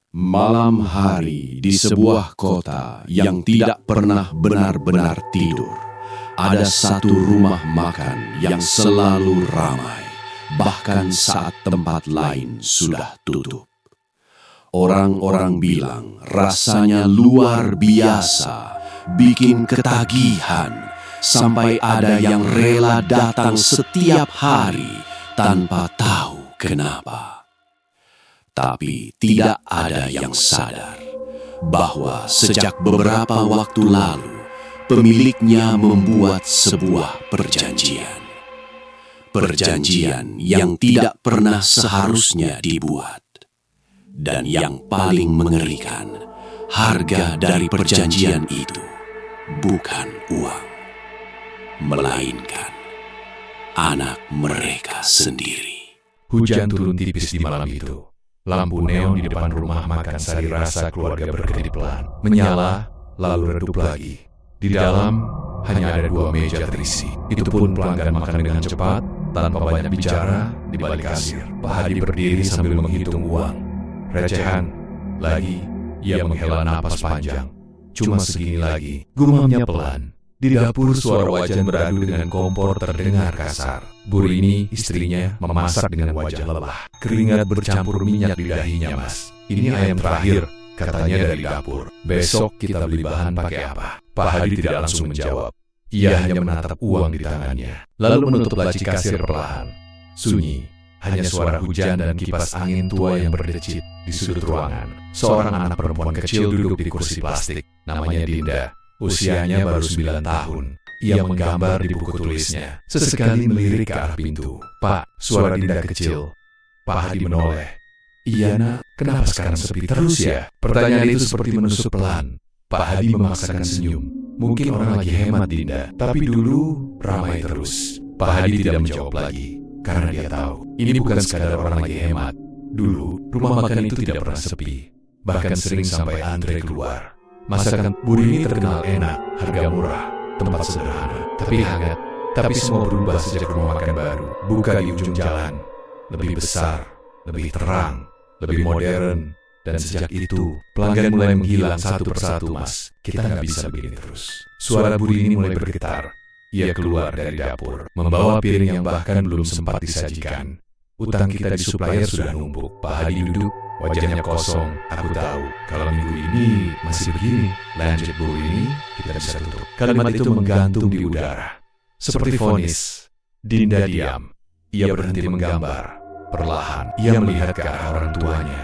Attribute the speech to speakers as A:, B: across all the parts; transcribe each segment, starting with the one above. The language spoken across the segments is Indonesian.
A: Malam hari di sebuah kota yang tidak pernah benar-benar tidur, ada satu rumah makan yang selalu ramai, bahkan saat tempat lain sudah tutup. Orang-orang bilang rasanya luar biasa, bikin ketagihan, sampai ada yang rela datang setiap hari tanpa tahu kenapa. Tapi tidak ada yang sadar bahwa sejak beberapa waktu lalu pemiliknya membuat sebuah perjanjian. Perjanjian yang tidak pernah seharusnya dibuat. Dan yang paling mengerikan, harga dari perjanjian itu bukan uang, melainkan anak mereka sendiri.
B: Hujan turun tipis di malam itu. Lampu neon di depan rumah makan Sari Rasa keluarga berkedip pelan, menyala, lalu redup lagi. Di dalam, hanya ada 2 meja terisi. Itu pun pelanggan makan dengan cepat, tanpa banyak bicara, di balik kasir. Pak Hadi berdiri sambil menghitung uang. Recehan, lagi, ia menghela napas panjang. Cuma segini lagi, gumamnya pelan. Di dapur suara wajan beradu dengan kompor terdengar kasar. Bu Rini, istrinya, memasak dengan wajah lelah. Keringat bercampur minyak di dahinya, Mas. Ini ayam terakhir, katanya dari dapur. Besok kita beli bahan pakai apa? Pak Hadi tidak langsung menjawab. Ia hanya menatap uang di tangannya, lalu menutup laci kasir perlahan. Sunyi, hanya suara hujan dan kipas angin tua yang berdecit di sudut ruangan. Seorang anak perempuan kecil duduk di kursi plastik, namanya Dinda. Usianya baru 9 tahun. Ia menggambar di buku tulisnya. Sesekali melirik ke arah pintu. Pak, suara Dinda kecil. Pak Hadi menoleh. Iya nak, kenapa sekarang sepi terus ya? Pertanyaan itu seperti menusuk pelan. Pak Hadi memaksakan senyum. Mungkin orang lagi hemat Dinda, tapi dulu ramai terus. Pak Hadi tidak menjawab lagi, karena dia tahu ini bukan sekadar orang lagi hemat. Dulu, rumah makan itu tidak pernah sepi. Bahkan sering sampai antre keluar. Masakan Bu Rini terkenal enak, harga murah, tempat sederhana, tapi hangat. Tapi semua berubah sejak rumah makan baru buka di ujung jalan. Lebih besar, lebih terang, lebih modern. Dan sejak itu, pelanggan mulai menghilang satu persatu, Mas. Kita nggak bisa begini terus. Suara Bu Rini mulai bergetar. Ia keluar dari dapur, membawa piring yang bahkan belum sempat disajikan. Utang kita di supplier sudah numpuk. Pak Hadi duduk. Wajahnya kosong. Aku tahu, kalau minggu ini masih begini, lanjut Bu ini, kita bisa tutup. Kalimat itu menggantung di udara. Seperti vonis. Dinda diam. Ia berhenti menggambar. Perlahan, ia melihat ke arah orang tuanya.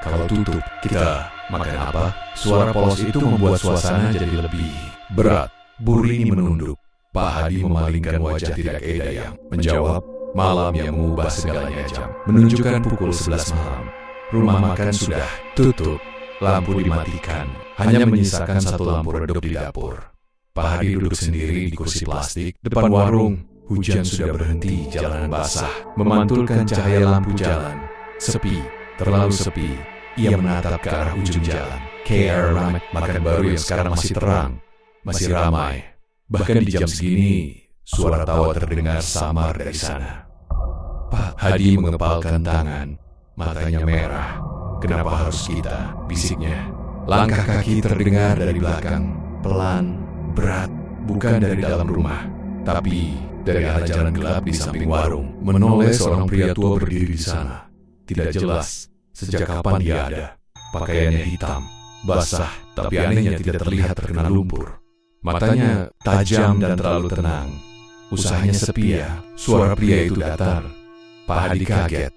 B: Kalau tutup, kita makan apa? Suara polos itu membuat suasana jadi lebih berat. Bu Rini menunduk. Pak Hadi memalingkan wajah tidak edayang. Menjawab, malam yang mengubah segalanya jam. Menunjukkan pukul 11 malam. Rumah makan sudah tutup, lampu dimatikan, hanya menyisakan satu lampu redup di dapur. Pak Hadi duduk sendiri di kursi plastik, depan warung. Hujan sudah berhenti, jalanan basah, memantulkan cahaya lampu jalan. Sepi, terlalu sepi. Ia menatap ke arah ujung jalan. KR Ramek, makan baru yang sekarang masih terang, masih ramai. Bahkan di jam segini, suara tawa terdengar samar dari sana. Pak Hadi mengepalkan tangan. Matanya merah. Kenapa harus kita? Bisiknya. Langkah kaki terdengar dari belakang. Pelan, berat. Bukan dari dalam rumah, tapi dari arah jalan gelap di samping warung. Menoleh seorang pria tua berdiri di sana. Tidak jelas sejak kapan dia ada. Pakaiannya hitam, basah, tapi anehnya tidak terlihat terkena lumpur. Matanya tajam dan terlalu tenang. Usahanya sepi ya. Suara pria itu datar. Pak Hadi kaget.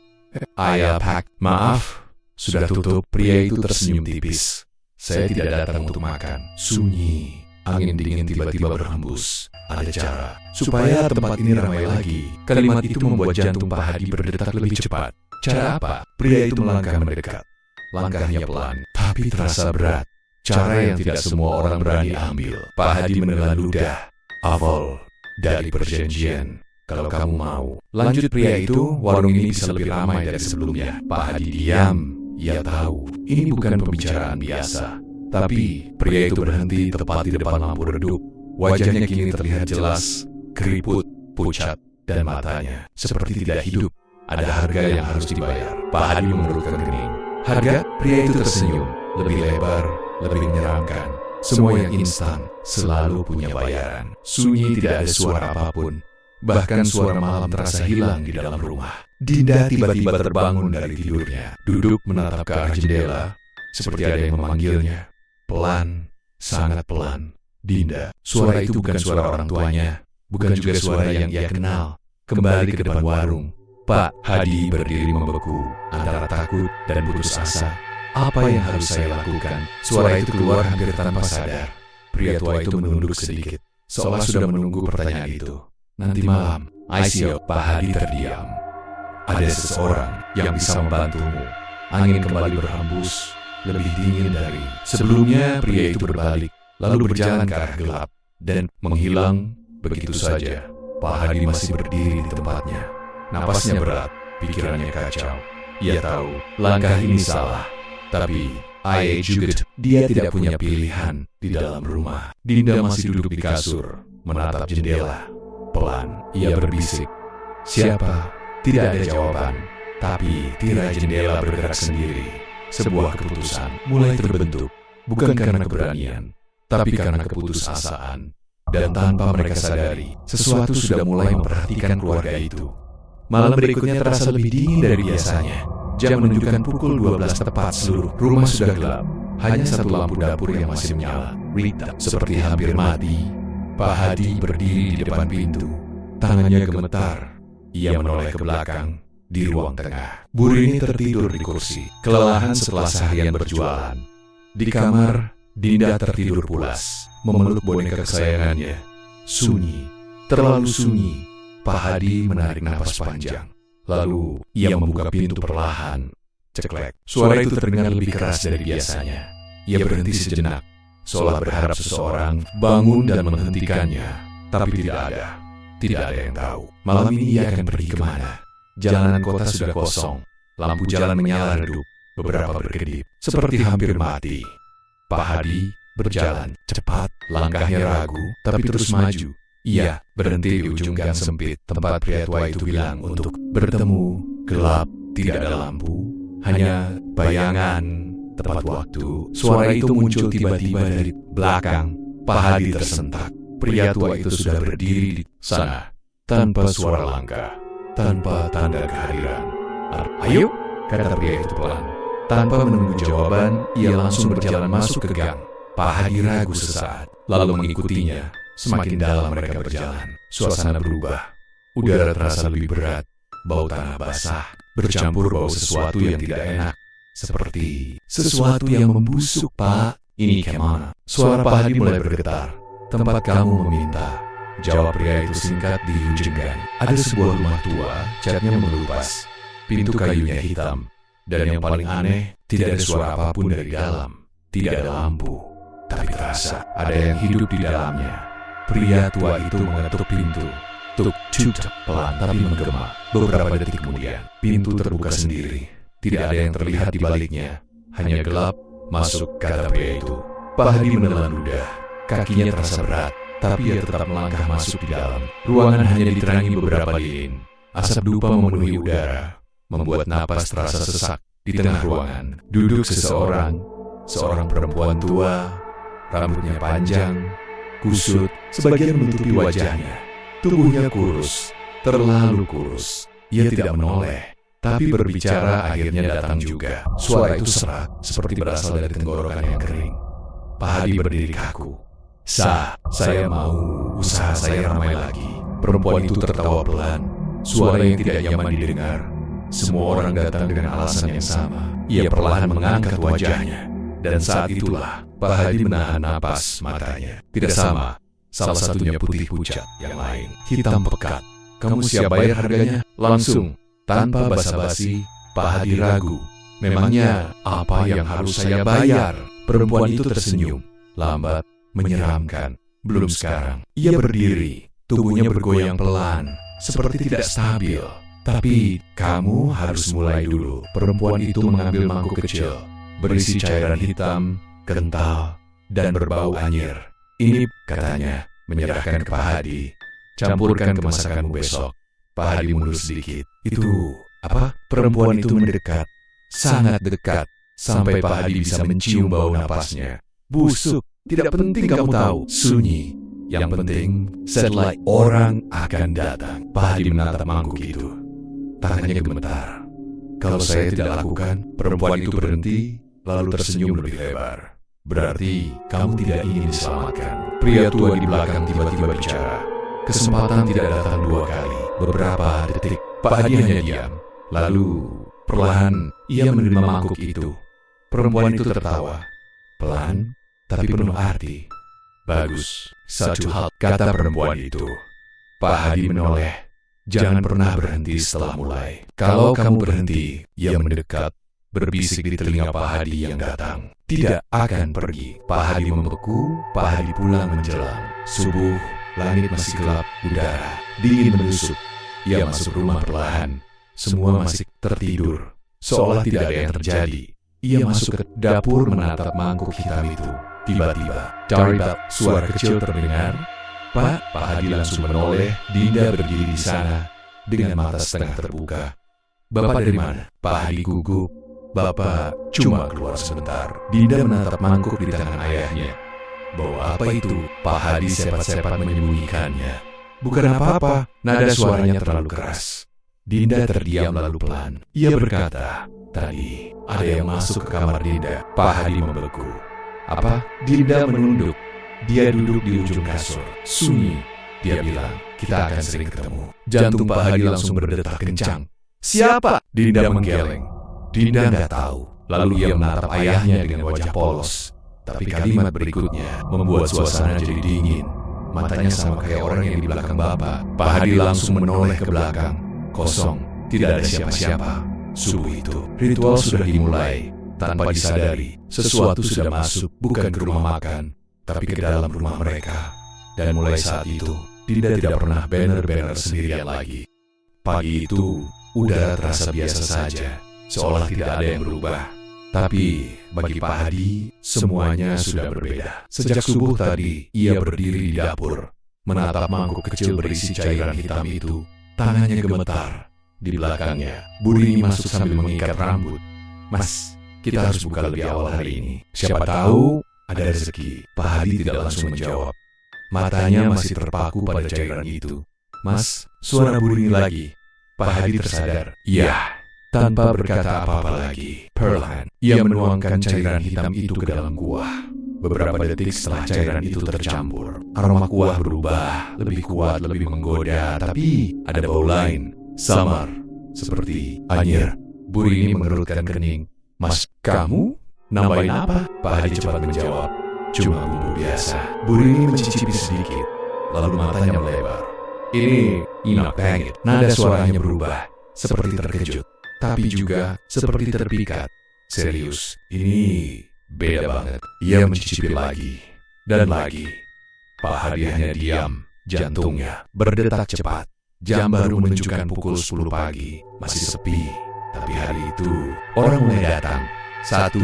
B: Ayah Pak, maaf, sudah tutup. Pria itu tersenyum tipis. Saya tidak datang untuk makan. Sunyi, angin dingin tiba-tiba berhembus. Ada cara supaya tempat ini ramai lagi. Kalimat itu membuat jantung Pak Hadi berdetak lebih cepat. Cara apa? Pria itu melangkah mendekat. Langkahnya pelan, tapi terasa berat. Cara yang tidak semua orang berani ambil. Pak Hadi menelan ludah. Awal dari perjanjian. Kalau kamu mau, lanjut pria itu, warung ini bisa lebih ramai dari sebelumnya. Pak Hadi diam. Ia tahu, ini bukan pembicaraan biasa. Tapi, pria itu berhenti tepat di depan lampu redup. Wajahnya kini terlihat jelas, keriput, pucat, dan matanya seperti tidak hidup. Ada harga yang harus dibayar. Pak Hadi mengerutkan kening. Harga? Pria itu tersenyum. Lebih lebar, lebih menyeramkan. Semua yang instan selalu punya bayaran. Sunyi, tidak ada suara apapun. Bahkan suara malam terasa hilang di dalam rumah. Dinda tiba-tiba terbangun dari tidurnya. Duduk menatap ke arah jendela. Seperti ada yang memanggilnya. Pelan, sangat pelan. Dinda, suara itu bukan suara orang tuanya. Bukan juga suara yang ia kenal. Kembali ke depan warung. Pak Hadi berdiri membeku antara takut dan putus asa. Apa yang harus saya lakukan? Suara itu keluar hampir tanpa sadar. Pria tua itu menunduk sedikit, seolah sudah menunggu pertanyaan itu. Nanti malam, Aisyah. Pak Hadi terdiam. Ada seseorang yang bisa membantumu. Angin kembali berhembus, lebih dingin dari sebelumnya. Pria itu berbalik, lalu berjalan ke arah gelap, dan menghilang begitu saja. Pak Hadi masih berdiri di tempatnya. Napasnya berat, pikirannya kacau. Ia tahu, langkah ini salah. Tapi, juga dia tidak punya pilihan di dalam rumah. Dinda masih duduk di kasur, menatap jendela. Pelan, ia berbisik. Siapa? Tidak ada jawaban. Tapi, tirai jendela bergerak sendiri. Sebuah keputusan mulai terbentuk. Bukan karena keberanian, tapi karena keputusasaan. Dan tanpa mereka sadari, sesuatu sudah mulai memperhatikan keluarga itu. Malam berikutnya terasa lebih dingin dari biasanya. Jam menunjukkan pukul 12 tepat. Seluruh rumah sudah gelap. Hanya satu lampu dapur yang masih menyala. Rita seperti hampir mati. Pak Hadi berdiri di depan pintu. Tangannya gemetar. Ia menoleh ke belakang. Di ruang tengah, Bu Rini tertidur di kursi. Kelelahan setelah seharian berjualan. Di kamar, Dinda tertidur pulas, memeluk boneka kesayangannya. Sunyi, terlalu sunyi. Pak Hadi menarik napas panjang. Lalu, ia membuka pintu perlahan. Ceklek, suara itu terdengar lebih keras dari biasanya. Ia berhenti sejenak, seolah berharap seseorang bangun dan menghentikannya. Tapi tidak ada. Tidak ada yang tahu. Malam ini ia akan pergi kemana? Jalanan kota sudah kosong. Lampu jalan menyala redup. Beberapa berkedip, seperti hampir mati. Pak Hadi berjalan cepat, langkahnya ragu, tapi terus maju. Ia berhenti di ujung gang sempit, tempat pria tua itu bilang untuk bertemu. Gelap, tidak ada lampu, hanya bayangan. Tepat waktu, suara itu muncul tiba-tiba dari belakang. Pak Hadi tersentak. Pria tua itu sudah berdiri di sana, tanpa suara langkah, tanpa tanda kehadiran. Ayo, kata pria itu pelan. Tanpa menunggu jawaban, ia langsung berjalan masuk ke gang. Pak Hadi ragu sesaat, lalu mengikutinya. Semakin dalam mereka berjalan, suasana berubah. Udara terasa lebih berat, bau tanah basah, bercampur bau sesuatu yang tidak enak. Seperti sesuatu yang membusuk. Pak, ini kemana? Suara Pak Hadi mulai bergetar. Tempat kamu meminta, jawab pria itu singkat di ujung gang. Ada sebuah rumah tua, catnya mengelupas. Pintu kayunya hitam. Dan yang paling aneh, tidak ada suara apapun dari dalam. Tidak ada lampu, tapi terasa ada yang hidup di dalamnya. Pria tua itu mengetuk pintu. Tuk, tuk, pelan tapi menggema. Beberapa detik kemudian, pintu terbuka sendiri. Tidak ada yang terlihat di baliknya. Hanya gelap. Masuk, kata pria itu. Pak Hadi menelan ludah. Kakinya terasa berat, tapi ia tetap melangkah masuk di dalam. Ruangan hanya diterangi beberapa lilin. Asap dupa memenuhi udara, membuat napas terasa sesak. Di tengah ruangan, duduk seseorang perempuan tua, rambutnya panjang, kusut, sebagian menutupi wajahnya. Tubuhnya kurus, terlalu kurus. Ia tidak menoleh, tapi berbicara akhirnya datang juga. Suara itu serak, seperti berasal dari tenggorokan yang kering. Pak Hadi berdiri kaku. Saya mau usaha saya ramai lagi. Perempuan itu tertawa pelan, suara yang tidak nyaman didengar. Semua orang datang dengan alasan yang sama. Ia perlahan mengangkat wajahnya. Dan saat itulah, Pak Hadi menahan napas matanya. Tidak sama, salah satunya putih pucat, yang lain hitam pekat. Kamu siap bayar harganya? Langsung, tanpa basa-basi, Pak Hadi ragu. Memangnya, apa yang harus saya bayar? Perempuan itu tersenyum, lambat, menyeramkan. Belum sekarang. Ia berdiri, tubuhnya bergoyang pelan, seperti tidak stabil. Tapi, kamu harus mulai dulu. Perempuan itu mengambil mangkuk kecil, berisi cairan hitam, kental, dan berbau anyir. Ini, katanya, menyerahkan ke Pak Hadi. Campurkan ke masakanmu besok. Pak Hadi mundur sedikit. Itu, apa? Perempuan itu mendekat. Sangat dekat. sampai Pak Hadi bisa mencium bau napasnya. Busuk, tidak penting kamu tahu, sunyi. Yang penting, setelah orang akan datang. Pak Hadi menatap mangkuk itu. Tangannya gemetar. Kalau saya tidak lakukan, perempuan itu berhenti, lalu tersenyum lebih lebar. Berarti kamu tidak ingin diselamatkan. Pria tua di belakang tiba-tiba bicara. Kesempatan tidak datang 2 kali. Beberapa detik, Pak Hadi hanya diam. Lalu, perlahan, ia menerima mangkuk itu. Perempuan itu tertawa. Pelan, tapi penuh arti. Bagus, satu hal, kata perempuan itu. Pak Hadi menoleh. Jangan pernah berhenti setelah mulai. Kalau kamu berhenti, ia mendekat, berbisik di telinga Pak Hadi yang datang. Tidak akan pergi. Pak Hadi membeku, Pak Hadi pulang menjelang. Subuh, langit masih gelap, udara dingin menusuk. Ia masuk rumah perlahan. Semua masih tertidur, seolah tidak ada yang terjadi. Ia masuk ke dapur menatap mangkuk hitam itu. Tiba-tiba, dari bak suara kecil terdengar. Pak Hadi langsung menoleh. Dinda berdiri di sana dengan mata setengah terbuka. Bapak dari mana? Pak Hadi gugup. Bapak cuma keluar sebentar. Dinda menatap mangkuk di tangan ayahnya. Bawa apa itu? Pak Hadi sepat-sepat menyembunyikannya. Bukan apa-apa, nada suaranya terlalu keras. Dinda terdiam lalu pelan. Ia berkata, tadi ada yang masuk ke kamar Dinda. Pak Hadi membeku. Apa? Dinda menunduk. Dia duduk di ujung kasur. Sunyi. Dia bilang, kita akan sering ketemu. Jantung Pak Hadi langsung berdetak kencang. Siapa? Dinda menggeleng. Dinda nggak tahu. Lalu ia menatap ayahnya dengan wajah polos. Tapi kalimat berikutnya membuat suasana jadi dingin. Matanya sama kayak orang yang di belakang Bapak. Pak Hadi langsung menoleh ke belakang. Kosong. Tidak ada siapa-siapa. Subuh itu, ritual sudah dimulai. Tanpa disadari, sesuatu sudah masuk, bukan ke rumah makan, tapi ke dalam rumah mereka. Dan mulai saat itu, Dinda tidak pernah banner-banner sendirian lagi. Pagi itu, udara terasa biasa saja, seolah tidak ada yang berubah. Tapi, bagi Pak Hadi, semuanya sudah berbeda. Sejak subuh tadi, ia berdiri di dapur, menatap mangkuk kecil berisi cairan hitam itu. Tangannya gemetar. Di belakangnya, Bu Rini masuk sambil mengikat rambut. Mas, kita harus buka lebih awal hari ini. Siapa tahu ada rezeki. Pak Hadi tidak langsung menjawab. Matanya masih terpaku pada cairan itu. Mas, suara Bu Rini lagi. Pak Hadi tersadar. Iya. Tanpa berkata apa-apa lagi, perlahan ia menuangkan cairan hitam itu ke dalam kuah. Beberapa detik setelah cairan itu tercampur, aroma kuah berubah, lebih kuat, lebih menggoda, tapi ada bau lain, samar, seperti anyir. Bu Rini mengerutkan kening. Mas, kamu? Nambahin apa? Pak Hadi cepat menjawab. Cuma bumbu biasa. Bu Rini mencicipi sedikit, lalu matanya melebar. Ini enak banget. Nada suaranya berubah, seperti terkejut, tapi juga seperti terpikat. Serius, ini beda banget. Ia mencicipi lagi, dan lagi. Pak Hadi hanya diam, jantungnya berdetak cepat. Jam baru menunjukkan pukul 10 pagi, masih sepi. Tapi hari itu, orang mulai datang. 1, 2,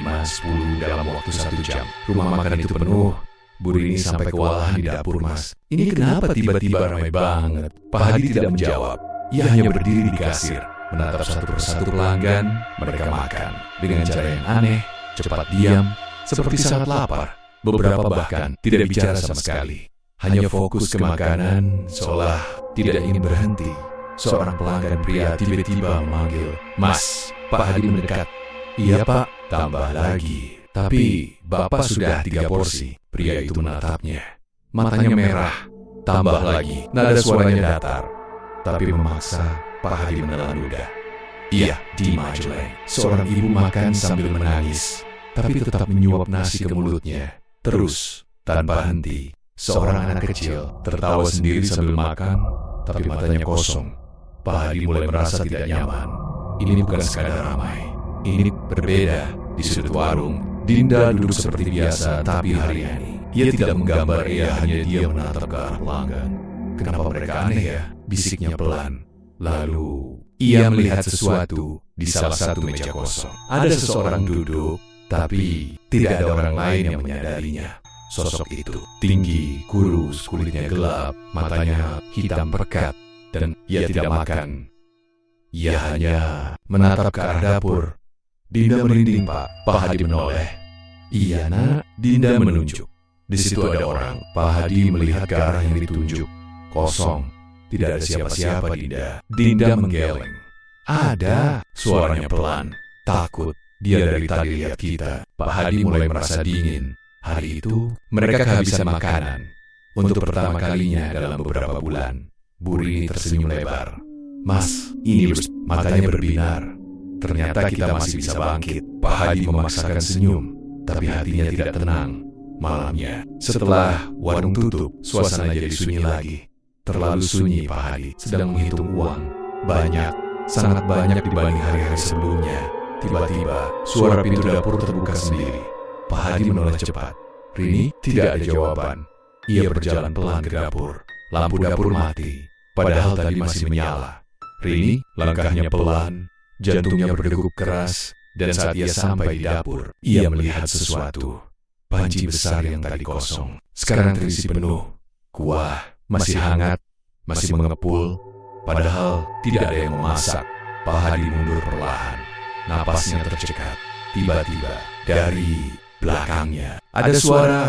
B: 5, 10 dalam waktu 1 jam. Rumah makan itu penuh. Bu Rini sampai kewalahan di dapur, Mas. Ini kenapa tiba-tiba ramai banget? Pak Hadi tidak menjawab. Ia hanya berdiri di kasir, menatap satu persatu pelanggan. Mereka makan dengan cara yang aneh, cepat diam, seperti sangat lapar. Beberapa bahkan tidak bicara sama sekali, hanya fokus ke makanan, seolah tidak ingin berhenti. Seorang pelanggan pria tiba-tiba memanggil, Mas. Pak Hadi mendekat. Iya Pak, tambah lagi. Tapi Bapak sudah 3 porsi. Pria itu menatapnya. Matanya merah. Tambah lagi. Nada suaranya datar, tapi memaksa. Pak Hadi menelan ludah. Iya, di Majeleng. Seorang ibu makan sambil menangis, tapi tetap menyuap nasi ke mulutnya. Terus, tanpa henti, seorang anak kecil tertawa sendiri sambil makan, tapi matanya kosong. Pak Hadi mulai merasa tidak nyaman. Ini bukan sekadar ramai. Ini berbeda. Di sudut warung, Dinda duduk seperti biasa, tapi hari ini ia tidak menggambar, ia hanya dia menatap ke arah pelanggan. Kenapa mereka aneh ya? Bisiknya pelan. Lalu, ia melihat sesuatu di salah satu meja kosong. Ada seseorang duduk, tapi tidak ada orang lain yang menyadarinya. Sosok itu tinggi, kurus, kulitnya gelap, matanya hitam pekat, dan ia tidak makan. Ia hanya menatap ke arah dapur. Dinda merinding, Pak. Pak Hadi menoleh. Iya, Nak. Dinda menunjuk. Di situ ada orang. Pak Hadi melihat ke arah yang ditunjuk. Kosong. Tidak ada siapa-siapa, Dinda. Dinda menggeleng. Ada. Suaranya pelan. Takut. Dia dari tadi lihat kita. Pak Hadi mulai merasa dingin. Hari itu, mereka kehabisan makanan. Untuk pertama kalinya dalam beberapa bulan, Bu Rini tersenyum lebar. Mas, ini matanya berbinar. Ternyata kita masih bisa bangkit. Pak Hadi memaksakan senyum, tapi hatinya tidak tenang. Malamnya, setelah warung tutup, suasana jadi sunyi lagi. Terlalu sunyi. Pak Hadi sedang menghitung uang. Banyak, sangat banyak dibanding hari-hari sebelumnya. Tiba-tiba, suara pintu dapur terbuka sendiri. Pak Hadi menoleh cepat. Rini tidak ada jawaban. Ia berjalan pelan ke dapur. Lampu dapur mati, padahal tadi masih menyala. Rini, langkahnya pelan, jantungnya berdegup keras, dan saat ia sampai di dapur, ia melihat sesuatu. Panci besar yang tadi kosong, sekarang terisi penuh. Kuah masih hangat, masih mengepul, padahal tidak ada yang memasak. Pak Hadi mundur perlahan, napasnya tercekat. Tiba-tiba, dari belakangnya, ada suara,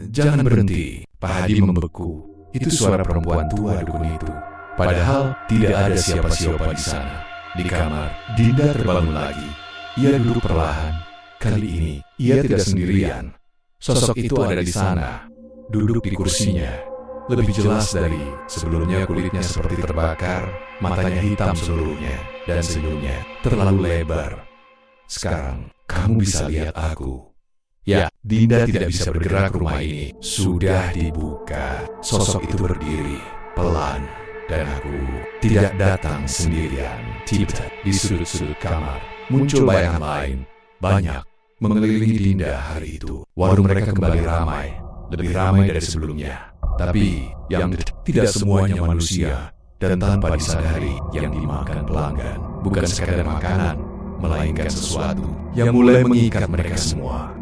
B: "Jangan berhenti." Pak Hadi membeku. Itu suara perempuan tua dukun itu. Padahal tidak ada siapa-siapa di sana. Di kamar, Dinda terbangun lagi. Ia duduk perlahan. Kali ini, ia tidak sendirian. Sosok itu ada di sana, duduk di kursinya. Lebih jelas dari sebelumnya, kulitnya seperti terbakar, matanya hitam seluruhnya, dan senyumnya terlalu lebar. "Sekarang, kamu bisa lihat aku." Ya, Dinda tidak bisa bergerak. Rumah ini sudah dibuka. Sosok itu berdiri, pelan. Dan aku tidak datang sendirian. Tiba di sudut-sudut kamar muncul bayangan lain, banyak, mengelilingi Dinda hari itu. Warung mereka kembali ramai, lebih ramai dari sebelumnya. Tapi yang tidak semuanya manusia, dan tanpa disadari yang dimakan pelanggan bukan sekadar makanan, melainkan sesuatu yang mulai mengikat mereka semua.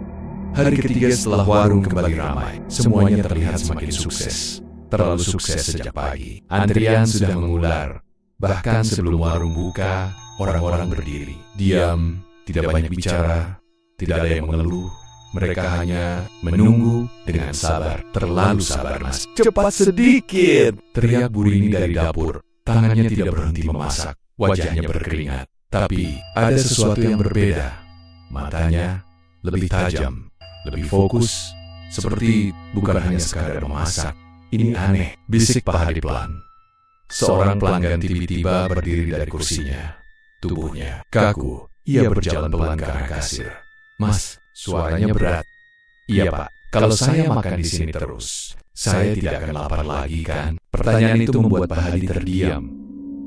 B: Hari ketiga setelah warung kembali ramai, semuanya terlihat semakin sukses. Terlalu sukses sejak pagi. Antrian sudah mengular. Bahkan sebelum warung buka, orang-orang berdiri, diam, tidak banyak bicara, tidak ada yang mengeluh. Mereka hanya menunggu dengan sabar. Terlalu sabar, Mas. "Cepat sedikit!" teriak Bu Rini dari dapur. Tangannya tidak berhenti memasak, wajahnya berkeringat. Tapi ada sesuatu yang berbeda. Matanya lebih tajam, lebih fokus, seperti bukan hanya sekadar memasak. "Ini aneh," bisik Pak Hadi pelan. Seorang pelanggan tiba-tiba berdiri dari kursinya. Tubuhnya kaku, ia berjalan pelan ke arah kasir. "Mas," suaranya berat. "Iya, Pak, kalau saya makan di sini terus, saya tidak akan lapar lagi, kan?" Pertanyaan itu membuat Pak Hadi terdiam.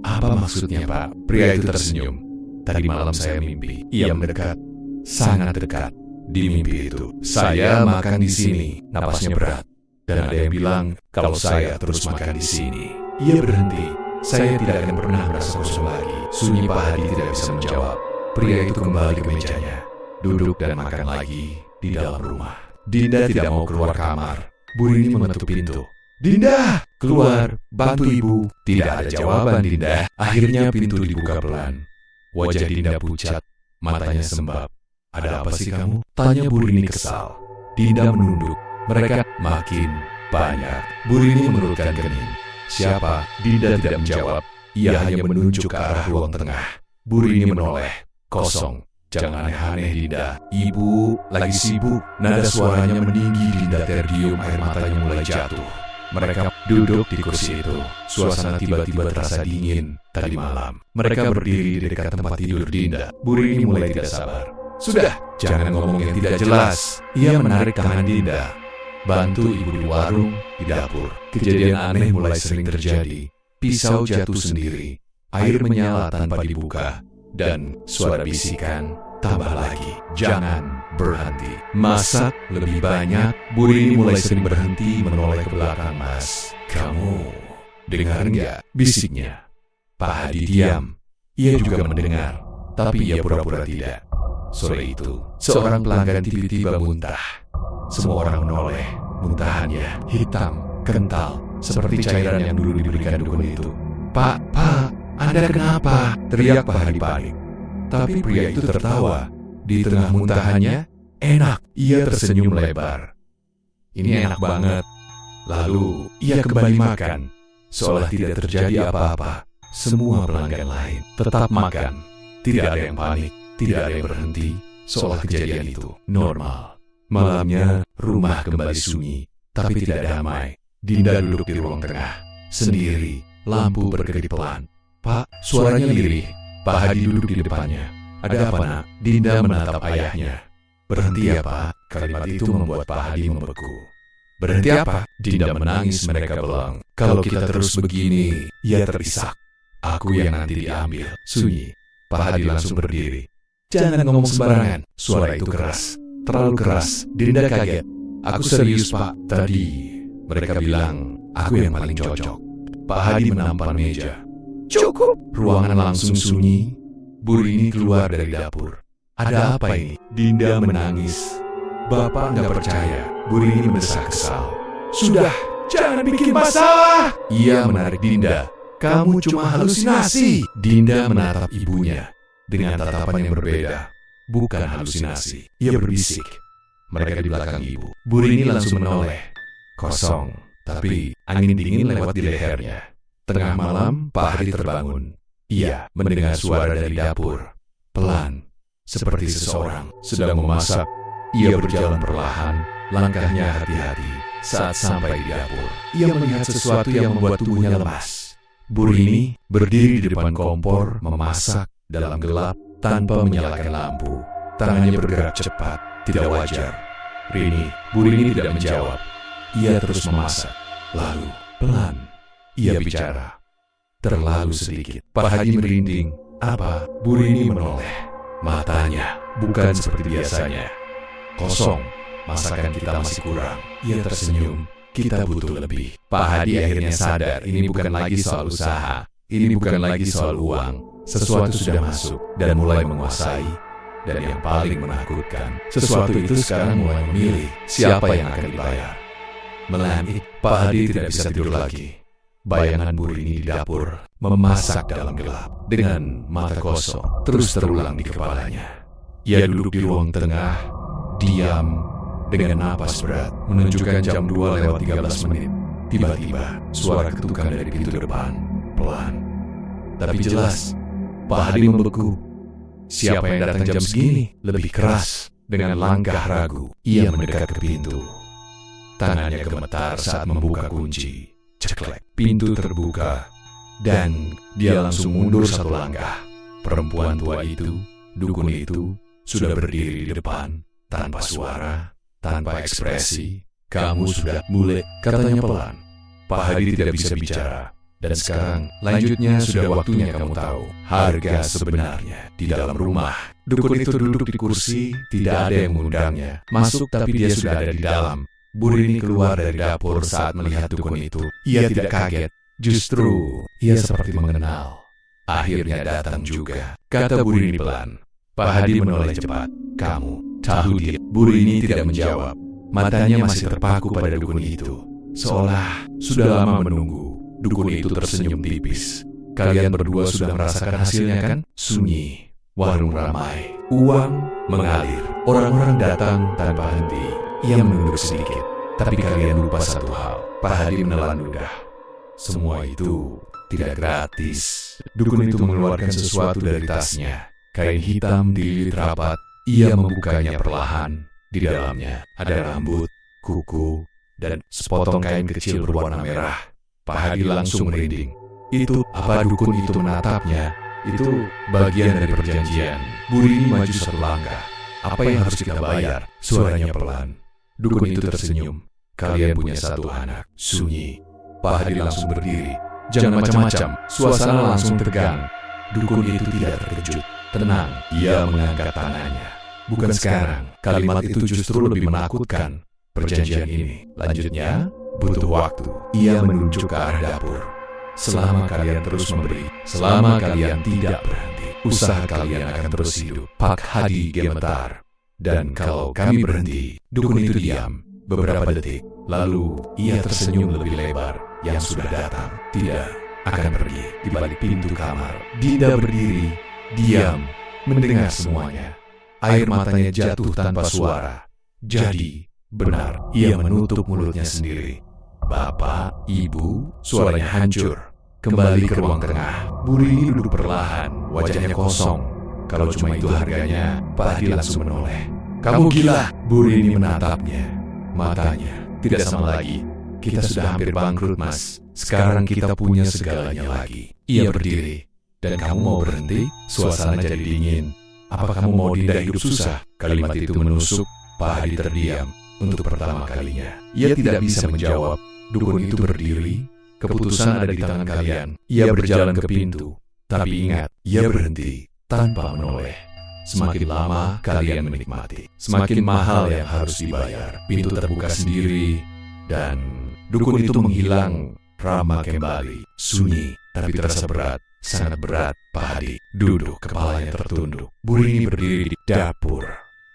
B: "Apa maksudnya, Pak?" Pria itu tersenyum. "Tadi malam saya mimpi." Ia mendekat, sangat dekat. Di mimpi itu, saya makan di sini. Napasnya berat. Dan ada yang bilang, kalau saya terus makan di sini. Ia berhenti. "Saya tidak akan pernah merasa kosong lagi." Sunyi. Pak Hadi tidak bisa menjawab. Pria itu kembali ke mejanya, duduk dan makan lagi di dalam rumah. Dinda tidak mau keluar kamar. Bu Rini mengetuk pintu. "Dinda, keluar, bantu ibu." Tidak ada jawaban Dinda. Akhirnya pintu dibuka pelan. Wajah Dinda pucat, matanya sembab. "Ada apa sih kamu?" tanya Bu Rini kesal. Dinda menunduk. Mereka makin banyak. Bu Rini mengerutkan kening. "Siapa?" Dinda tidak menjawab. Ia hanya menunjuk ke arah ruang tengah. Bu Rini menoleh. "Kosong. Jangan aneh-aneh, Dinda. Ibu lagi sibuk." Nada suaranya meninggi. Dinda terdiam, air matanya mulai jatuh. Mereka duduk di kursi itu. Suasana tiba-tiba terasa dingin. Tadi malam, mereka berdiri di dekat tempat tidur Dinda. Bu Rini mulai tidak sabar. "Sudah, jangan ngomong yang tidak jelas." Ia menarik tangan Dinda. "Bantu ibu di warung, di dapur." Kejadian aneh mulai sering terjadi. Pisau jatuh sendiri, air menyala tanpa dibuka, dan suara bisikan, "Tambah lagi, jangan berhenti. Masak lebih banyak." Bu Rini mulai sering berhenti, menoleh ke belakang. "Mas, kamu dengar nggak?" bisiknya. Pak Hadi diam. Ia juga mendengar, tapi ia pura-pura tidak. Sore itu, seorang pelanggan tiba-tiba muntah. Semua orang menoleh. Muntahannya hitam, kental, seperti cairan yang dulu diberikan dukun itu. Pak, Anda kenapa?" teriak Pak Hadi panik. Tapi pria itu tertawa. Di tengah muntahannya, enak. Ia tersenyum lebar. Ini enak banget. Lalu, ia kembali makan. Seolah tidak terjadi apa-apa. Semua pelanggan lain tetap makan. Tidak ada yang panik, tidak ada yang berhenti. Seolah kejadian itu normal. Malamnya, rumah kembali sunyi, tapi tidak damai. Dinda duduk di ruang tengah, sendiri. Lampu berkedip pelan. Pak, suaranya lirih. Pak Hadi duduk di depannya. Ada apa, nak? Dinda menatap ayahnya. Berhenti ya, Pak. Kalimat itu membuat Pak Hadi membeku. Berhenti apa? Dinda menangis mereka belang. Kalau kita terus begini, ia terisak. Aku yang nanti diambil. Sunyi. Pak Hadi langsung berdiri. Jangan ngomong sembarangan. Suara itu keras. Terlalu keras. Dinda kaget. Aku serius, Pak. Tadi mereka bilang aku yang paling cocok. Pak Hadi menampar meja. Cukup. Ruangan langsung sunyi. Bu Rini keluar dari dapur. Ada apa ini? Dinda menangis. Bapak nggak percaya. Bu Rini mendesak kesal. Sudah, jangan bikin masalah. Ia menarik Dinda. Kamu cuma halusinasi. Dinda menatap ibunya dengan tatapan yang berbeda. Bukan halusinasi. Ia berbisik. Mereka di belakang ibu. Bu Rini langsung menoleh. Kosong. Tapi angin dingin lewat di lehernya. Tengah malam, Pak Hadi terbangun. Ia mendengar suara dari dapur. Pelan. Seperti seseorang sedang memasak. Ia berjalan perlahan. Langkahnya hati-hati. Saat sampai di dapur, ia melihat sesuatu yang membuat tubuhnya lemas. Bu Rini berdiri di depan kompor, memasak dalam gelap tanpa menyalakan lampu. Tangannya bergerak cepat, tidak wajar. Bu Rini tidak menjawab. Ia terus memasak. Lalu, pelan, ia bicara. Terlalu sedikit. Pak Hadi merinding. Apa? Bu Rini menoleh. Matanya bukan seperti biasanya. Kosong. Masakan kita masih kurang. Ia tersenyum. Kita butuh lebih. Pak Hadi akhirnya sadar ini bukan lagi soal usaha. Ini bukan lagi soal uang. Sesuatu sudah masuk dan mulai menguasai. Dan yang paling menakutkan, sesuatu itu sekarang mulai memilih siapa yang akan dibayar. Malam itu, Pak Hadi tidak bisa tidur lagi. Bayangan Bu Rini di dapur memasak dalam gelap dengan mata kosong terus terulang di kepalanya. Ia duduk di ruang tengah, diam dengan napas berat menunjukkan jam 2:13. Tiba-tiba suara ketukan dari pintu depan pelan tapi jelas. Pak Hadi membeku. Siapa yang datang jam segini? Lebih keras. Dengan langkah ragu, ia mendekat ke pintu. Tangannya gemetar saat membuka kunci. Ceklek, pintu terbuka. Dan dia langsung mundur satu langkah. Perempuan tua itu, dukun itu, sudah berdiri di depan. Tanpa suara, tanpa ekspresi. Kamu sudah mulai, katanya pelan. Pak Hadi tidak bisa bicara. Dan sekarang, lanjutnya sudah waktunya kamu tahu harga sebenarnya di dalam rumah. Dukun itu duduk di kursi, tidak ada yang mengundangnya. Masuk tapi dia sudah ada di dalam. Bu Rini keluar dari dapur saat melihat dukun itu. Ia tidak kaget, justru ia seperti mengenal. Akhirnya datang juga, kata Bu Rini pelan. Pak Hadi menoleh cepat. Kamu tahu dia? Bu Rini tidak menjawab. Matanya masih terpaku pada dukun itu. Seolah sudah lama menunggu. Dukun itu tersenyum tipis. Kalian berdua sudah merasakan hasilnya kan? Sunyi. Warung ramai. Uang mengalir. Orang-orang datang tanpa henti. Ia menunduk sedikit. Tapi kalian lupa satu hal. Pak Hadi menelan ludah. Semua itu tidak gratis. Dukun itu mengeluarkan sesuatu dari tasnya. Kain hitam dililit rapat. Ia membukanya perlahan. Di dalamnya ada rambut, kuku, dan sepotong kain kecil berwarna merah. Pak Hadi langsung merinding. Itu apa? Dukun itu menatapnya. Itu bagian dari perjanjian. Bu Rini maju satu langkah. Apa yang harus kita bayar? Suaranya pelan. Dukun itu tersenyum. Kalian punya satu anak. Sunyi. Pak Hadi langsung berdiri. Jangan macam-macam. Suasana langsung tegang. Dukun itu tidak terkejut. Tenang. Ia mengangkat tangannya. Bukan sekarang. Kalimat itu justru lebih menakutkan. Perjanjian ini. Lanjutnya, butuh waktu. Ia menunjuk ke arah dapur. Selama kalian terus memberi, selama kalian tidak berhenti, usaha kalian akan terus hidup. Pak Hadi gemetar. Dan kalau kami berhenti, dukun itu diam. Beberapa detik, lalu ia tersenyum lebih lebar. Yang sudah datang, tidak akan pergi. Di balik pintu kamar, Dinda berdiri, diam, mendengar semuanya. Air matanya jatuh tanpa suara. Jadi, benar, ia menutup mulutnya sendiri. Bapak, ibu, suaranya hancur. Kembali ke ruang tengah. Bu Rini duduk perlahan, wajahnya kosong. Kalau cuma itu harganya, Pak Hadi langsung menoleh. Kamu gila, Bu Rini menatapnya. Matanya tidak sama lagi. Kita sudah hampir bangkrut, Mas. Sekarang kita punya segalanya lagi. Ia berdiri. Dan kamu mau berhenti? Suasana jadi dingin. Apa kamu mau Dinda hidup susah? Kalimat itu menusuk. Pak Hadi terdiam untuk pertama kalinya. Ia tidak bisa menjawab. Dukun itu berdiri. Keputusan ada di tangan kalian. Ia berjalan ke pintu. Tapi ingat, ia berhenti tanpa menoleh. Semakin lama kalian menikmati, semakin mahal yang harus dibayar. Pintu terbuka sendiri, dan dukun itu menghilang. Rama kembali, sunyi, tapi terasa berat, sangat berat. Pak Hadi duduk, kepalanya tertunduk. Bu Rini berdiri di dapur.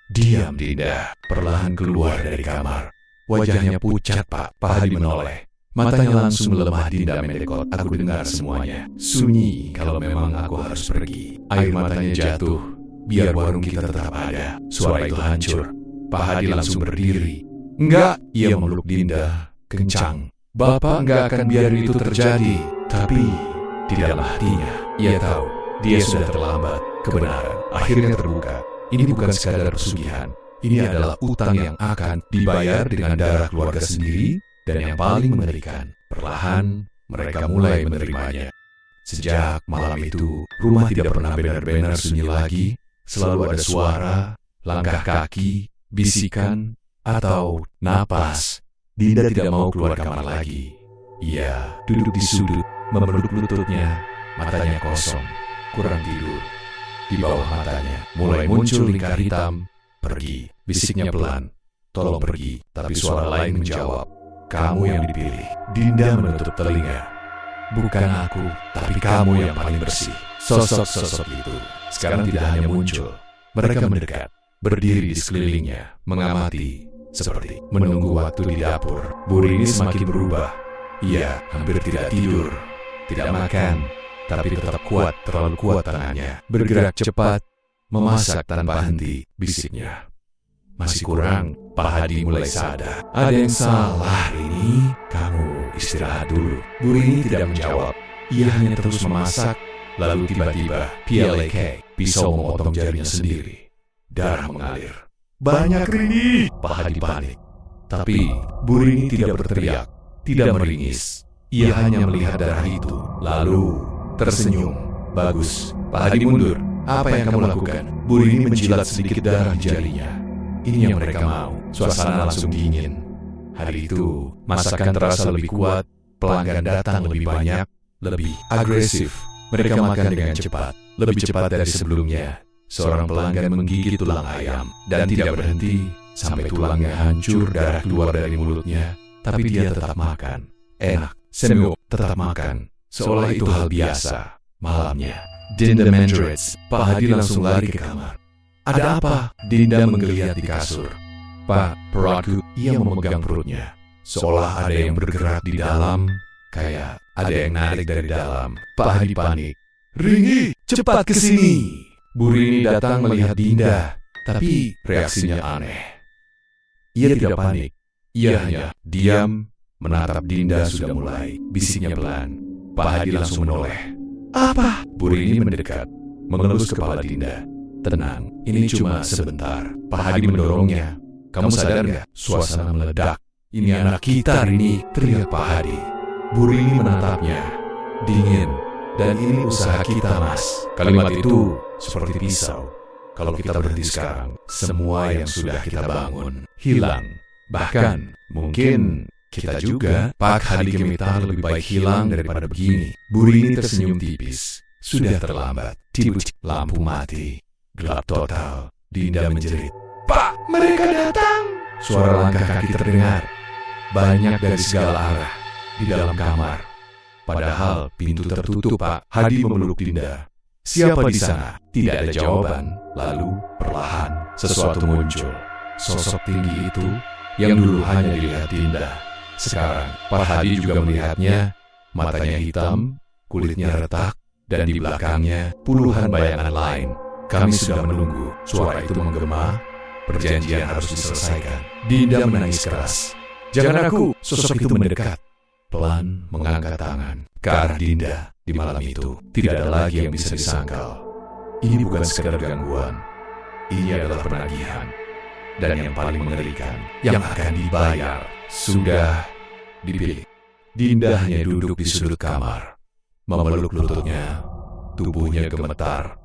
B: Diam, Dinda. Perlahan keluar dari kamar. Wajahnya pucat, Pak. Pak Hadi menoleh. Matanya langsung melemah. Dinda mendekot. Aku dengar semuanya. Sunyi kalau memang aku harus pergi. Air matanya jatuh. Biar warung kita tetap ada. Suara itu hancur. Pak Hadi langsung berdiri. Enggak, ia memeluk Dinda. Kencang. Bapak enggak akan biarin itu terjadi. Tapi di dalam hatinya, ia tahu dia sudah terlambat. Kebenaran akhirnya terbuka. Ini bukan sekadar pesugihan. Ini adalah utang yang akan dibayar dengan darah keluarga sendiri. Dan yang paling mengerikan, perlahan mereka mulai menerimanya. Sejak malam itu, rumah tidak pernah benar-benar sunyi lagi. Selalu ada suara, langkah kaki, bisikan, atau napas. Dinda tidak mau keluar kamar lagi. Ia duduk di sudut, memeluk lututnya, matanya kosong, kurang tidur. Di bawah matanya mulai muncul lingkar hitam. Pergi, bisiknya pelan. Tolong pergi, tapi suara lain menjawab. Kamu yang dipilih. Dinda menutup telinga. Bukan aku, tapi kamu yang paling bersih. Sosok-sosok itu sekarang tidak hanya muncul. Mereka mendekat, berdiri di sekelilingnya, mengamati, seperti menunggu waktu di dapur. Bu Rini semakin berubah. Ia hampir tidak tidur, tidak makan, tapi tetap kuat, terlalu kuat tangannya. Bergerak cepat, memasak tanpa henti, bisiknya. Masih kurang. Pak Hadi mulai sadar. Ada yang salah, Rini. Kamu istirahat dulu. Bu Rini tidak menjawab. Ia hanya terus memasak. Lalu tiba-tiba, PLK, pisau memotong jarinya sendiri. Darah mengalir. Banyak, Rini. Pak Hadi panik. Tapi Bu Rini tidak berteriak, tidak meringis. Ia hanya melihat darah itu. Lalu tersenyum. Bagus. Pak Hadi mundur. Apa yang kamu lakukan? Bu Rini menjilat sedikit darah di jarinya. Ini yang mereka mau. Suasana langsung dingin. Hari itu, masakan terasa lebih kuat, pelanggan datang lebih banyak, lebih agresif. Mereka makan dengan cepat, lebih cepat dari sebelumnya. Seorang pelanggan menggigit tulang ayam, dan tidak berhenti, sampai tulangnya hancur, darah keluar dari mulutnya. Tapi dia tetap makan. Enak, Samuel tetap makan. Seolah itu hal biasa. Malamnya, Dinda menjerit. Pak Hadi langsung lari ke kamar. Ada apa? Dinda menggeliat di kasur. Pak, perutku. Ia memegang perutnya. Seolah ada yang bergerak di dalam, kayak ada yang narik dari dalam. Pak Hadi panik. Rini, cepat ke sini. Bu Rini datang melihat Dinda, tapi reaksinya aneh. Ia tidak panik. Ia hanya diam, menatap Dinda sudah mulai. Bisiknya pelan. Pak Hadi langsung menoleh. Apa? Bu Rini mendekat, mengelus kepala Dinda. Tenang, ini cuma sebentar. Pak Hadi mendorongnya. Kamu sadar nggak? Suasana meledak. Ini anak kita, Rini, teriak Pak Hadi. Bu Rini menatapnya. Dingin. Dan ini usaha kita, Mas. Kalimat itu seperti pisau. Kalau kita berhenti sekarang, semua yang sudah kita bangun hilang. Bahkan, mungkin kita juga. Pak Hadi gemetar, lebih baik hilang daripada begini. Bu Rini tersenyum tipis. Sudah terlambat. Tibuk, lampu mati. Gelap total. Dinda menjerit. Pak, mereka datang. Suara langkah kaki terdengar. Banyak dari segala arah. Di dalam kamar. Padahal pintu tertutup. Pak Hadi memeluk Dinda. Siapa di sana? Tidak ada jawaban. Lalu, perlahan, sesuatu muncul. Sosok tinggi itu, yang dulu hanya dilihat Dinda. Sekarang, Pak Hadi juga melihatnya. Matanya hitam, kulitnya retak, dan di belakangnya puluhan bayangan lain. Kami sudah menunggu. Suara itu menggema. Perjanjian harus diselesaikan. Dinda menangis keras. Jangan aku! Sosok itu mendekat. Pelan mengangkat tangan ke arah Dinda. Di malam itu, tidak ada lagi yang bisa disangkal. Ini bukan sekedar gangguan. Ini adalah penagihan. Dan yang paling mengerikan, yang akan dibayar, sudah dipilih. Dinda hanya duduk di sudut kamar, memeluk lututnya, tubuhnya gemetar.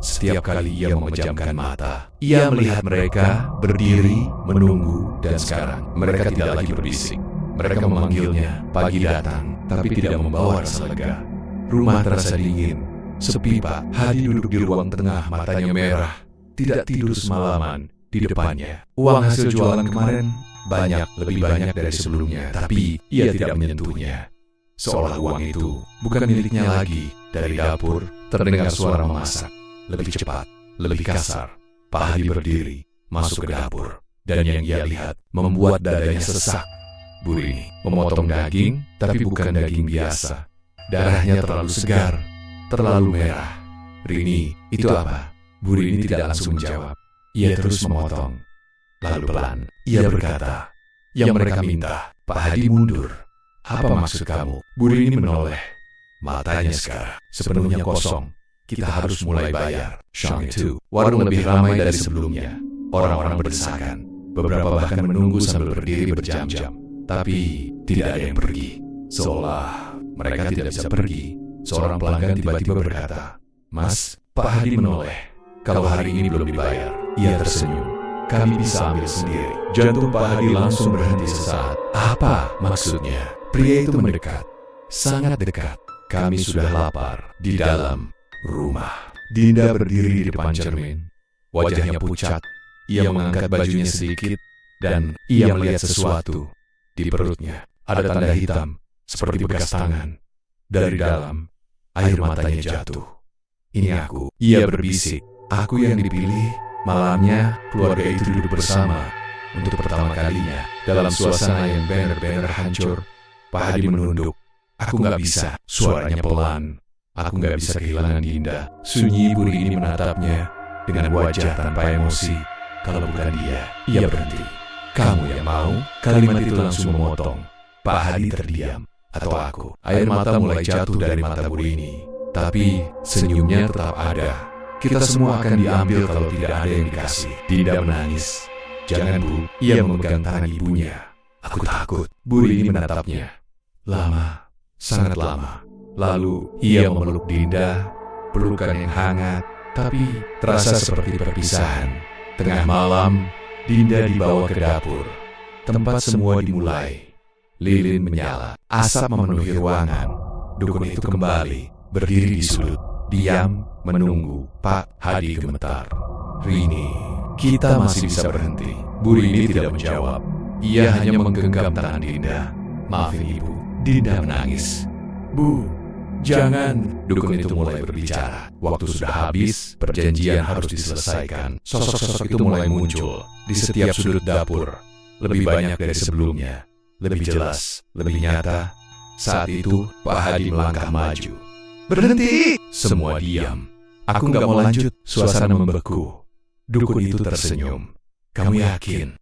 B: Setiap kali ia memejamkan mata, ia melihat mereka berdiri, menunggu, dan sekarang mereka tidak lagi berbisik. Mereka memanggilnya, pagi datang, tapi tidak membawa rasa lega. Rumah terasa dingin, sepi Pak. Hadi duduk di ruang tengah, matanya merah, tidak tidur semalaman. Di depannya, uang hasil jualan kemarin banyak, lebih banyak dari sebelumnya, tapi ia tidak menyentuhnya. Seolah uang itu bukan miliknya lagi. Dari dapur, terdengar suara memasak. Lebih cepat, lebih kasar. Pak Hadi berdiri, masuk ke dapur, dan yang ia lihat membuat dadanya sesak. Bu Rini memotong daging, tapi bukan daging biasa. Darahnya terlalu segar, terlalu merah. Rini, itu apa? Bu Rini tidak langsung menjawab. Ia terus memotong. Lalu pelan, ia berkata, yang mereka minta, Pak Hadi mundur. Apa maksud kamu? Bu Rini menoleh. Matanya sekarang sepenuhnya kosong. Kita harus mulai bayar. Siang itu, warung lebih ramai dari sebelumnya. Orang-orang berdesakan. Beberapa bahkan menunggu sambil berdiri berjam-jam. Tapi tidak ada yang pergi. Seolah mereka tidak bisa pergi. Seorang pelanggan tiba-tiba berkata, Mas, Pak Hadi menoleh. Kalau hari ini belum dibayar, ia tersenyum. Kami bisa ambil sendiri. Jantung Pak Hadi langsung berhenti sesaat. Apa maksudnya? Pria itu mendekat. Sangat dekat. Kami sudah lapar. Di dalam rumah. Dinda berdiri di depan cermin. Wajahnya pucat. Ia mengangkat bajunya sedikit. Dan ia melihat sesuatu. Di perutnya ada tanda hitam. Seperti bekas tangan. Dari dalam, air matanya jatuh. Ini aku. Ia berbisik. Aku yang dipilih. Malamnya, keluarga itu duduk bersama. Untuk pertama kalinya, dalam suasana yang banner-banner hancur. Pak Hadi menunduk. Aku gak bisa. Suaranya pelan. Aku gak bisa kehilangan Dinda. Sunyi Bu Rini menatapnya dengan wajah tanpa emosi. Kalau bukan dia, ia berhenti. Kamu yang mau? Kalimat itu langsung memotong. Pak Hadi terdiam. Atau aku. Air mata mulai jatuh dari mata Bu Rini. Tapi senyumnya tetap ada. Kita semua akan diambil kalau tidak ada yang dikasih. Dinda menangis. Jangan Bu, ia memegang tangan ibunya. Aku takut. Bu Rini menatapnya. Lama, sangat lama. Lalu ia memeluk Dinda, pelukan yang hangat, tapi terasa seperti perpisahan. Tengah malam, Dinda dibawa ke dapur. Tempat semua dimulai. Lilin menyala, asap memenuhi ruangan. Dukun itu kembali, berdiri di sudut, diam, menunggu. Pak Hadi gemetar. Rini, kita masih bisa berhenti. Bu Rini tidak menjawab. Ia hanya menggenggam tangan Dinda. Maafin ibu. Dinda menangis. Bu, jangan. Dukun itu mulai berbicara. Waktu sudah habis, perjanjian harus diselesaikan. Sosok-sosok itu mulai muncul di setiap sudut dapur. Lebih banyak dari sebelumnya. Lebih jelas, lebih nyata. Saat itu, Pak Hadi melangkah maju. Berhenti! Semua diam. Aku gak mau lanjut. Suasana membeku. Dukun itu tersenyum. Kamu yakin?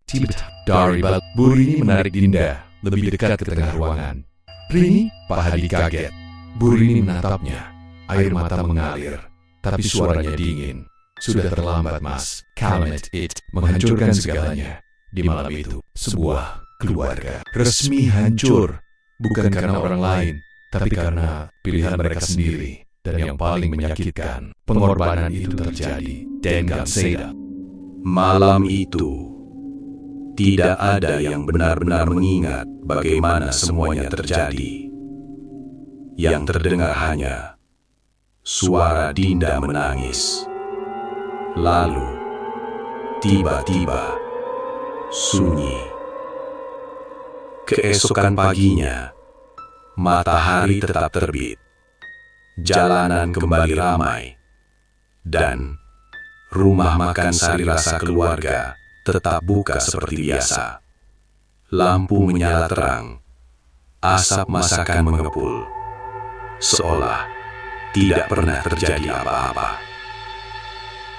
B: Dari balik, Bu Rini menarik Dinda lebih dekat ke tengah ruangan. Rini? Pak Hadi kaget. Bu Rini menatapnya. Air mata mengalir. Tapi suaranya dingin. Sudah terlambat, Mas. Calmate it. Menghancurkan segalanya. Di malam itu, sebuah keluarga resmi hancur. Bukan karena orang lain, tapi karena pilihan mereka sendiri. Dan yang paling menyakitkan, pengorbanan itu terjadi. Dengar Seda.
A: Malam itu, tidak ada yang benar-benar mengingat bagaimana semuanya terjadi. Yang terdengar hanya suara Dinda menangis. Lalu, tiba-tiba, sunyi. Keesokan paginya, matahari tetap terbit. Jalanan kembali ramai. Dan rumah makan Sari Rasa keluarga tetap buka seperti biasa. Lampu menyala terang. Asap masakan mengepul. Seolah tidak pernah terjadi apa-apa.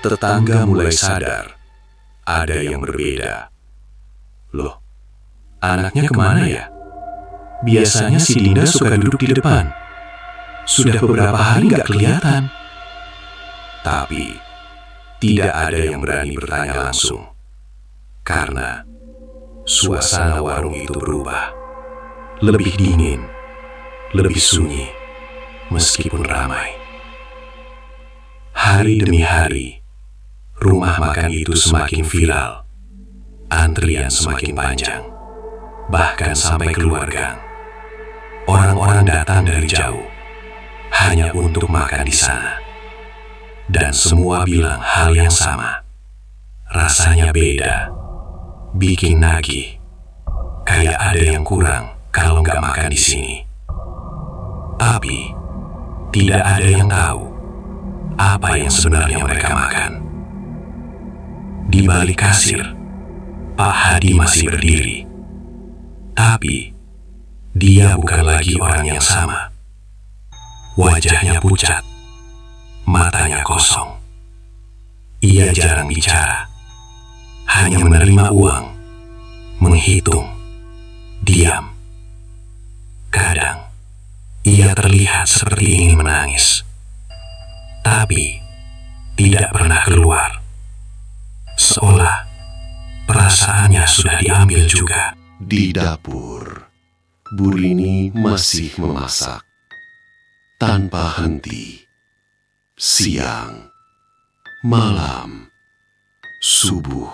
A: Tetangga mulai sadar ada yang berbeda. Loh, anaknya kemana ya? Biasanya si Dinda suka duduk di depan. Sudah beberapa hari gak kelihatan. Tapi, tidak ada yang berani bertanya langsung. Karena, suasana warung itu berubah. Lebih dingin, lebih sunyi, meskipun ramai. Hari demi hari, rumah makan itu semakin viral. Antrian semakin panjang, bahkan sampai keluar gang. Orang-orang datang dari jauh, hanya untuk makan di sana. Dan semua bilang hal yang sama. Rasanya beda, bikin nagih. Kayak ada yang kurang kalau nggak makan di sini. Tapi, tidak ada yang tahu apa yang sebenarnya mereka makan. Di balik kasir, Pak Hadi masih berdiri. Tapi, dia bukan lagi orang yang sama. Wajahnya pucat, matanya kosong. Ia jarang bicara, hanya menerima uang, menghitung, diam. Kadang, ia terlihat seperti ingin menangis, tapi tidak pernah keluar. Seolah perasaannya sudah diambil juga. Di dapur, Bu Rini masih memasak tanpa henti. Siang, malam, subuh,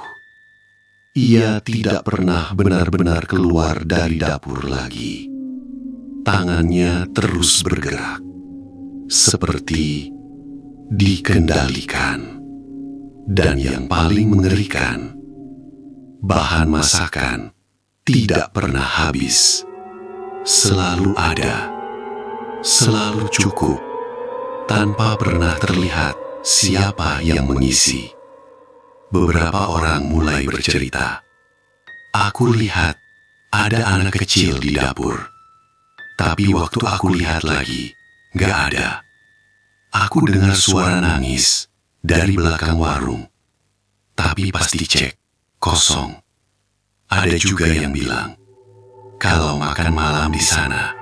A: ia tidak pernah benar-benar keluar dari dapur lagi. Tangannya terus bergerak, seperti dikendalikan. Dan yang paling mengerikan, bahan masakan tidak pernah habis. Selalu ada, selalu cukup, tanpa pernah terlihat siapa yang mengisi. Beberapa orang mulai bercerita. Aku lihat ada anak kecil di dapur. Tapi waktu aku lihat lagi, gak ada. Aku dengar suara nangis dari belakang warung. Tapi pas dicek, kosong. Ada juga yang bilang, kalau makan malam di sana,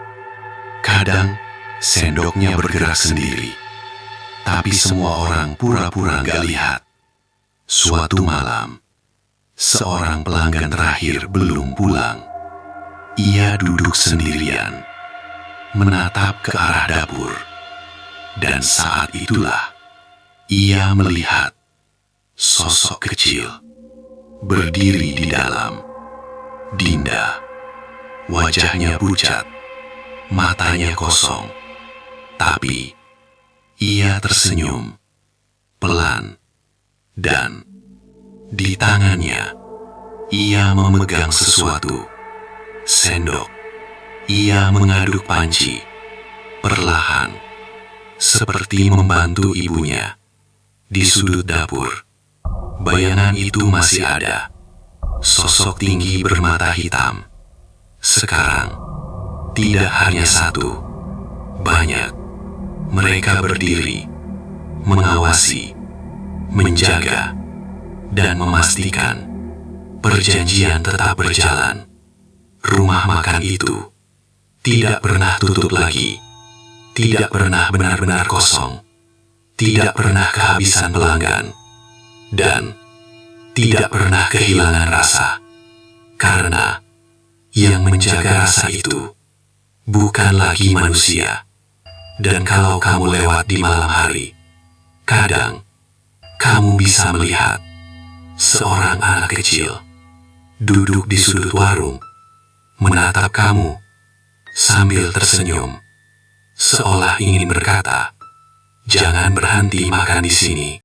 A: kadang sendoknya bergerak sendiri. Tapi semua orang pura-pura gak lihat. Suatu malam, seorang pelanggan terakhir belum pulang. Ia duduk sendirian, menatap ke arah dapur. Dan saat itulah, ia melihat sosok kecil berdiri di dalam. Dinda, wajahnya pucat, matanya kosong. Tapi, ia tersenyum, pelan. Dan di tangannya, ia memegang sesuatu. Sendok. Ia mengaduk panci, perlahan, seperti membantu ibunya. Di sudut dapur, bayangan itu masih ada. Sosok tinggi bermata hitam. Sekarang, tidak hanya satu, banyak. Mereka berdiri, mengawasi, menjaga, dan memastikan perjanjian tetap berjalan. Rumah makan itu tidak pernah tutup lagi, tidak pernah benar-benar kosong, tidak pernah kehabisan pelanggan, dan tidak pernah kehilangan rasa. Karena yang menjaga rasa itu bukan lagi manusia. Dan kalau kamu lewat di malam hari, kadang kamu bisa melihat seorang anak kecil duduk di sudut warung, menatap kamu sambil tersenyum, seolah ingin berkata, "Jangan berhenti makan di sini."